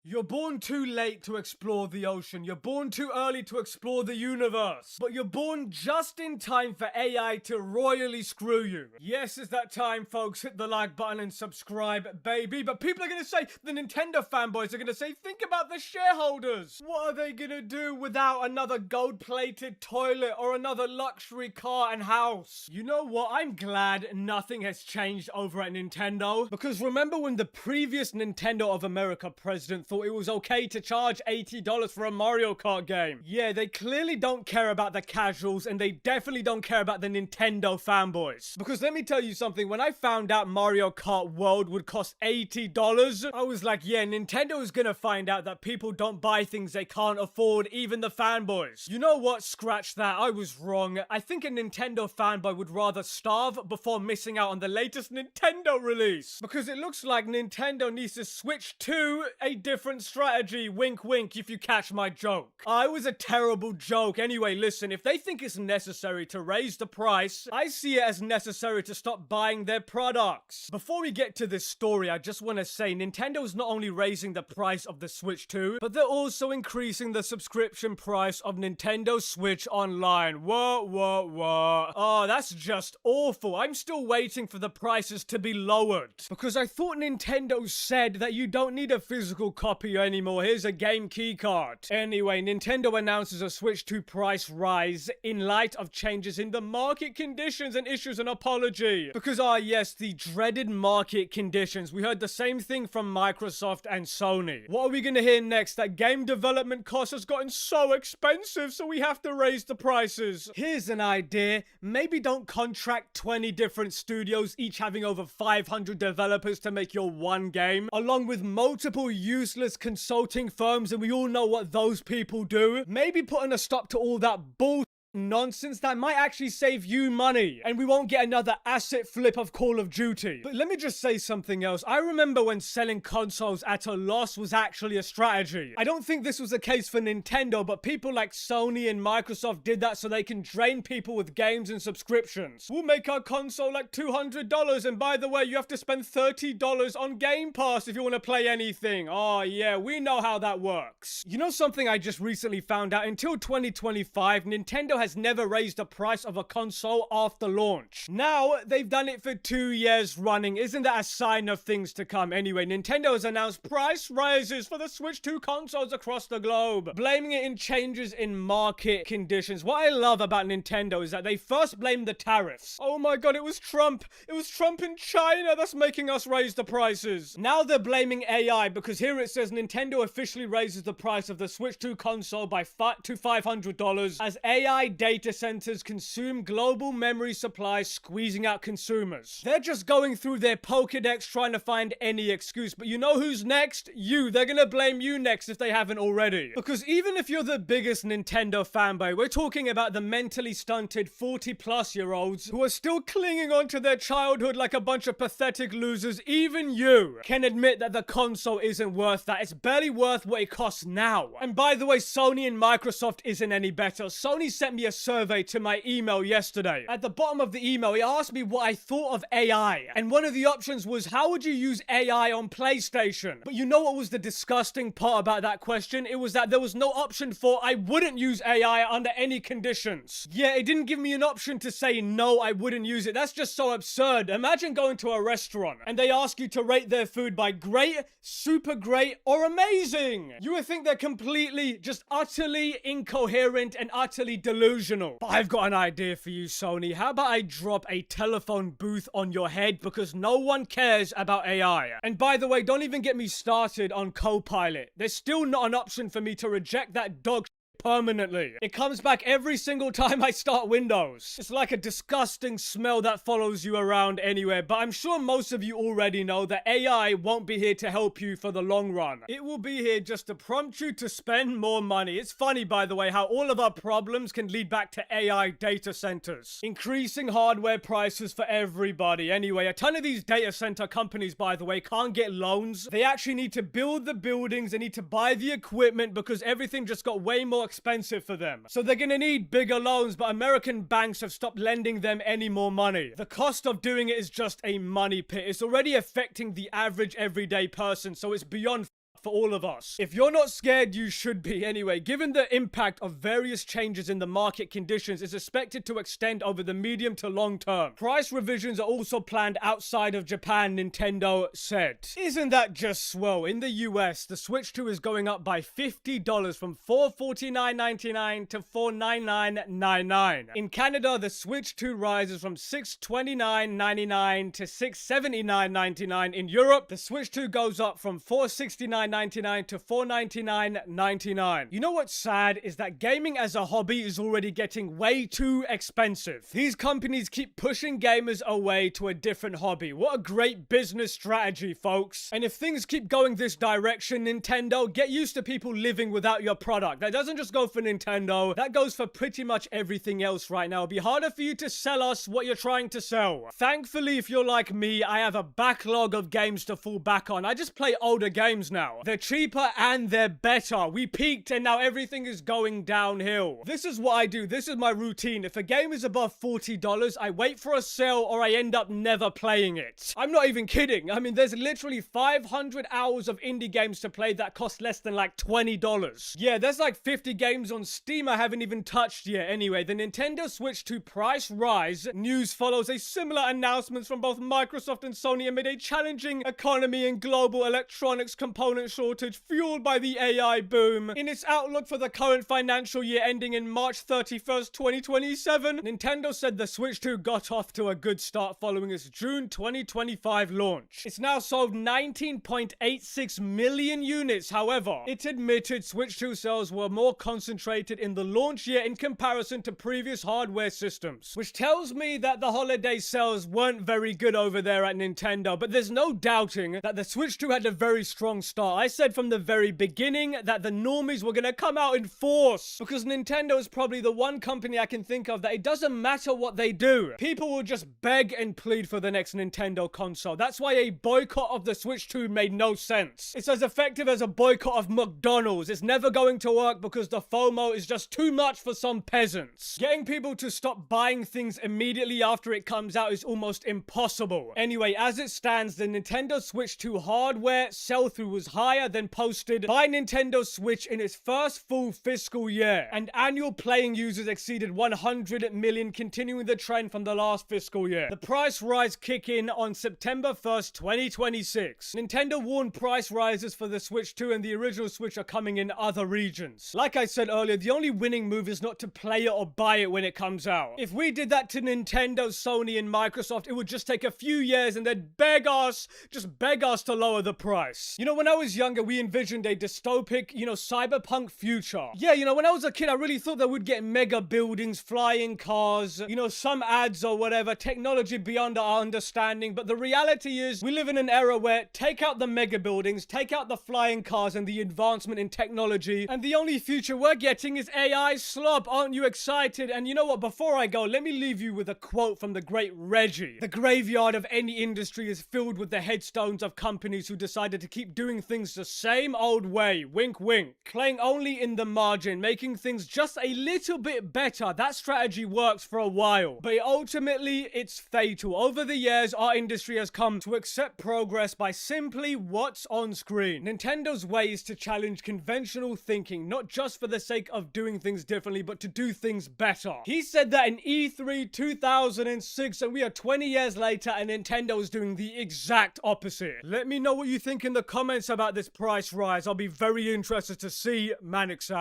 You're born too late to explore the ocean. You're born too early to explore the universe. But you're born just in time for AI to royally screw you. Yes, it's that time, folks. Hit the like button and subscribe, baby. But people are going to say, the Nintendo fanboys are going to say, think about the shareholders. What are they going to do without another gold-plated toilet or another luxury car and house? You know what? I'm glad nothing has changed over at Nintendo. Because remember when the previous Nintendo of America president thought it was okay to charge $80 for a Mario Kart game? Yeah, they clearly don't care about the casuals, and they definitely don't care about the Nintendo fanboys. Because let me tell you something, when I found out Mario Kart World would cost $80, I was like, yeah, Nintendo is gonna find out that people don't buy things they can't afford, even the fanboys. You know what? Scratch that. I was wrong. I think a Nintendo fanboy would rather starve before missing out on the latest Nintendo release. Because it looks like Nintendo needs to switch to a different strategy. Wink wink, if you catch my joke. It was a terrible joke. Anyway, listen, if they think it's necessary to raise the price, I see it as necessary to stop buying their products. Before we get to this story, I just want to say Nintendo's not only raising the price of the Switch 2, but they're also increasing the subscription price of Nintendo Switch Online. What? Oh, that's just awful. I'm still waiting for the prices to be lowered. Because I thought Nintendo said that you don't need a physical copy anymore. Here's a game key card. Anyway, Nintendo announces a Switch 2 price rise in light of changes in the market conditions and issues an apology. Because, yes, the dreaded market conditions. We heard the same thing from Microsoft and Sony. What are we gonna hear next? That game development costs has gotten so expensive, so we have to raise the prices. Here's an idea. Maybe don't contract 20 different studios, each having over 500 developers to make your one game, along with multiple useless consulting firms, and we all know what those people do. Maybe putting a stop to all that bull nonsense that might actually save you money, and we won't get another asset flip of Call of Duty. But let me just say something else. I remember when selling consoles at a loss was actually a strategy. I don't think this was the case for Nintendo, but people like Sony and Microsoft did that so they can drain people with games and subscriptions. We'll make our console like $200, and by the way, you have to spend $30 on Game Pass if you want to play anything. Oh yeah, we know how that works. You know something I just recently found out? Until 2025, Nintendo has never raised the price of a console after launch. Now, they've done it for 2 years running. Isn't that a sign of things to come? Anyway, Nintendo has announced price rises for the Switch 2 consoles across the globe, blaming it in changes in market conditions. What I love about Nintendo is that they first blamed the tariffs. Oh my god, it was Trump. It was Trump in China that's making us raise the prices. Now they're blaming AI, because here it says Nintendo officially raises the price of the Switch 2 console by to $500 as AI data centers consume global memory supply, squeezing out consumers. They're just going through their Pokédex trying to find any excuse. But you know who's next? You. They're gonna blame you next if they haven't already. Because even if you're the biggest Nintendo fanboy, we're talking about the mentally stunted 40-plus-year-olds who are still clinging onto their childhood like a bunch of pathetic losers. Even you can admit that the console isn't worth that. It's barely worth what it costs now. And by the way, Sony and Microsoft isn't any better. Sony sent me a survey to my email yesterday. At the bottom of the email, it asked me what I thought of AI. And one of the options was, how would you use AI on PlayStation? But you know what was the disgusting part about that question? It was that there was no option for I wouldn't use AI under any conditions. Yeah, it didn't give me an option to say no, I wouldn't use it. That's just so absurd. Imagine going to a restaurant and they ask you to rate their food by great, super great, or amazing. You would think they're completely, just utterly incoherent and utterly delusional. But I've got an idea for you, Sony. How about I drop a telephone booth on your head, because no one cares about AI. And by the way, don't even get me started on Copilot. There's still not an option for me to reject that dog permanently. It comes back every single time I start Windows. It's like a disgusting smell that follows you around anywhere. But I'm sure most of you already know that AI won't be here to help you for the long run. It will be here just to prompt you to spend more money. It's funny, by the way, how all of our problems can lead back to AI data centers, increasing hardware prices for everybody. Anyway, a ton of these data center companies, by the way, can't get loans. They actually need to build the buildings. They need to buy the equipment because everything just got way more expensive for them. So they're gonna need bigger loans, but American banks have stopped lending them any more money. The cost of doing it is just a money pit. It's already affecting the average everyday person, so it's beyond for all of us. If you're not scared, you should be. Anyway, given the impact of various changes in the market conditions is expected to extend over the medium to long term. Price revisions are also planned outside of Japan, Nintendo said. Isn't that just swell? In the US, the Switch 2 is going up by $50 from $449.99 to $499.99. In Canada, the Switch 2 rises from $629.99 to $679.99. In Europe, the Switch 2 goes up from $469.99 to $499.99. You know what's sad is that gaming as a hobby is already getting way too expensive. These companies keep pushing gamers away to a different hobby. What a great business strategy, folks. And if things keep going this direction, Nintendo, get used to people living without your product. That doesn't just go for Nintendo, that goes for pretty much everything else right now. It'll be harder for you to sell us what you're trying to sell. Thankfully, if you're like me, I have a backlog of games to fall back on. I just play older games now. They're cheaper and they're better. We peaked and now everything is going downhill. This is what I do. This is my routine. If a game is above $40, I wait for a sale or I end up never playing it. I'm not even kidding. I mean, there's literally 500 hours of indie games to play that cost less than like $20. Yeah, there's like 50 games on Steam I haven't even touched yet. Anyway, the Nintendo Switch 2 price rise news follows a similar announcement from both Microsoft and Sony amid a challenging economy and global electronics component shortage fueled by the AI boom. In its outlook for the current financial year ending in March 31st, 2027, Nintendo said the Switch 2 got off to a good start following its June 2025 launch. It's now sold 19.86 million units. However, it admitted Switch 2 sales were more concentrated in the launch year in comparison to previous hardware systems, which tells me that the holiday sales weren't very good over there at Nintendo. But there's no doubting that the Switch 2 had a very strong start. I said from the very beginning that the normies were gonna come out in force because Nintendo is probably the one company I can think of that it doesn't matter what they do, people will just beg and plead for the next Nintendo console. That's why a boycott of the Switch 2 made no sense. It's as effective as a boycott of McDonald's. It's never going to work because the FOMO is just too much for some peasants. Getting people to stop buying things immediately after it comes out is almost impossible. Anyway, as it stands, the Nintendo Switch 2 hardware sell-through was higher than posted by Nintendo Switch in its first full fiscal year, and annual playing users exceeded 100 million, continuing the trend from the last fiscal year. The price rise kick in on September 1st, 2026. Nintendo warned price rises for the Switch 2 and the original Switch are coming in other regions. Like I said earlier, the only winning move is not to play it or buy it when it comes out. If we did that to Nintendo, Sony, and Microsoft, it would just take a few years and they'd just beg us to lower the price. You know, when I was younger, we envisioned a dystopic, cyberpunk future. Yeah, when I was a kid, I really thought that we'd get mega buildings, flying cars, some ads or whatever, technology beyond our understanding. But the reality is, we live in an era where take out the mega buildings, take out the flying cars and the advancement in technology, and the only future we're getting is AI slop. Aren't you excited? And you know what? Before I go, let me leave you with a quote from the great Reggie. The graveyard of any industry is filled with the headstones of companies who decided to keep doing things the same old way. Wink, wink. Playing only in the margin, making things just a little bit better. That strategy works for a while, but ultimately it's fatal. Over the years, our industry has come to accept progress by simply what's on screen. Nintendo's way is to challenge conventional thinking, not just for the sake of doing things differently, but to do things better. He said that in E3 2006, and we are 20 years later, and Nintendo is doing the exact opposite. Let me know what you think in the comments about this price rise. I'll be very interested to see. Manix out.